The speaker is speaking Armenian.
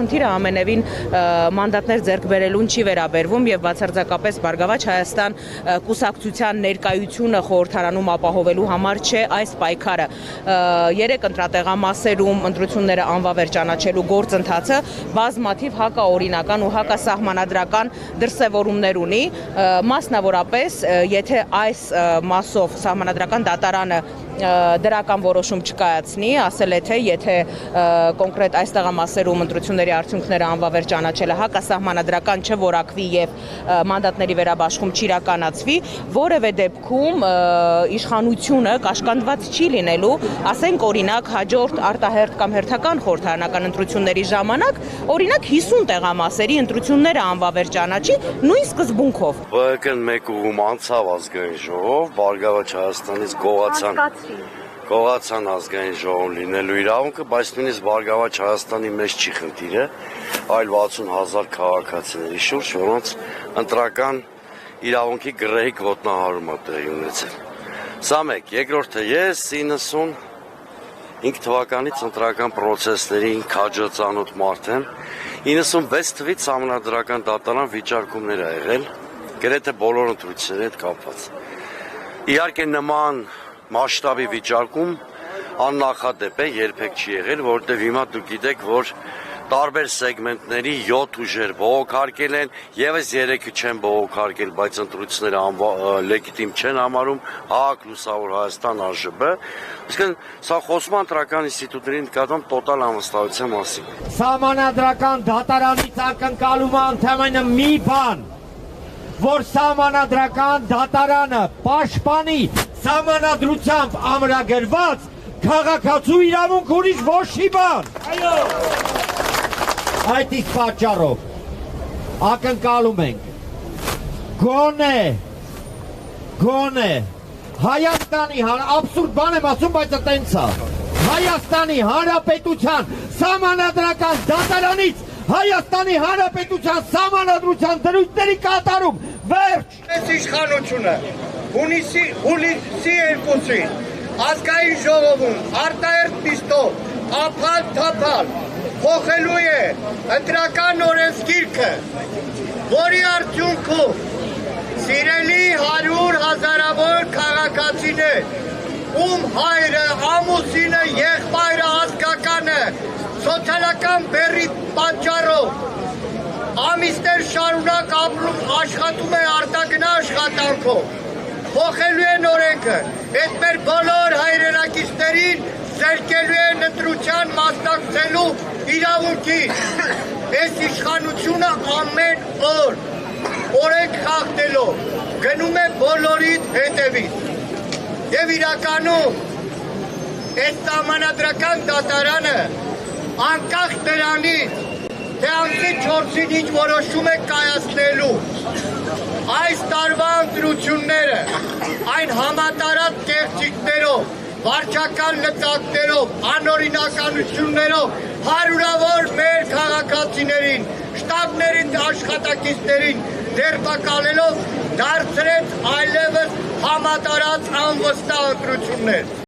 խնդիրը ամենևին մանդատներ ձեռք բերելուն չի վերաբերվում եւ բացարձակապես Բարգավաճ Հայաստան կուսակցության ներկայությունը խորհրդարանում ապահովելու համար չէ այս պայքարը։ Երեք ընտրատեղամասերում ընտրությունները անվավեր ճանաչելու գործընթացը բազմաթիվ հակաօրինական ու հակասահմանադրական դրսևորումներ ունի, մասնավորապես եթե այս մասով սահմանադրական դատարանը դրական որոշում չկայացնի, ասել է թե եթե կոնկրետ այս տեղամասերում ընտրությունների արդյունքները անվավեր ճանաչելը հակասահմանադրական չորակվի եւ մանդատների վերաբաշխում չիրականացվի, որևէ դեպքում իշխանությունը կաշկանդված չի լինելու, ասենք օրինակ հաջորդ արտահերթ կամ հերթական խորհրդարանական ընտրությունների ժամանակ, օրինակ 50 տեղամասերի ընտրությունները անվավեր ճանաչի նույն սկզբունքով։ ԲՀԿ-ն մեկ ուղում անցավ ազգային ժողով, Բարգավաճ Հայաստանից գողացան ազգային ժողով լինելու իրավունքը, բայց նույնիսկ Բարգավաճ Հայաստանի մեջ չի խնդիրը, այլ 60,000 քաղաքացիների շուրջ, որոնց ընտրական իրավունքի գռեհիկ ոտնահարումը տեղի ունեցել։ Սա մեկ, երկրորդը ես 95 թվականից ընտրական պրոցեսներին քաջածանոթ մարդ եմ, 96 թվից սահմանադրական դատարան վիճարկումներ ա եղել, գրեթե բոլոր ընտրությունների հետ կապված։ Իհարկե նման մասշտաբի վիճարկում աննախադեպ է, երբեք չի եղել, որտեղ հիմա դուք գիտեք, որ տարբեր սեգմենտների 7 ուժեր բողոքարկել են, եւս 3-ը չեն բողոքարկել, բայց ընտրությունները լեգիտիմ չեն համարում, ՀԱԿ, Լուսավոր Հայաստան, ԱԺԲ, այսինքն սա խոսում է ընտրական ինստիտուտների նկատմամբ տոտալ անվստահության մասին։ Սահմանադրական դատարանից ակնկալում է ընդամենը մի բան, որ սահմանադրական դատարանը պաշտպանի սահմանադրությամբ ամրագրված քաղաքացու իրավունք ուրիշ ոչ մի բան։ Այո։ Այդ իսկ պատճառով ակնկալում ենք գոնե Հայաստանի աբսուրդ բան եմ ասում, բայց այտենց է։ Հայաստանի Հանրապետության սահմանադրական դատարանից Հայաստանի Հանրապետության սահմանադրության դրույթների կատարում վերջ։ Այս իշխանությունը հունիսի 2-ին ազգային ժողովում արտահերթ նիստով թափալ փոխելու է ընտրական օրենսգիրքը, որի արդյունքում սիրելի 100,000-ավոր քաղաքացիներ, ում հայրը, ամուսինը, եղբայրը, ազգականը սոցիալական բեռի պատճառով ամիսներ շարունակ աշխատում է արտագնա աշխատանքով, փոխելու են օրենքը, այդ մեր բոլոր հայրենակիցներին զրկելու են ընտրության մասնակցելու իրավունքին։ Այս իշխանությունը ամեն օր օրենք խախտելով գնում է բոլորիդ հետևից եւ իրականում այս սահմանադրական դատարանը անկախ դրանից թե ամսի 4-ին ինչ որոշում է կայացնելու այս տարվա ընտրությունները այն համատարած կեղծիքներով, վարչական լծակներով, անօրինականություններով հարյուրավոր մեր քաղաքացիներին, շտաբների աշխատակիցներին ձերբակալելով դարձրեց այլևս համատարած անվստահ ընտրություններ։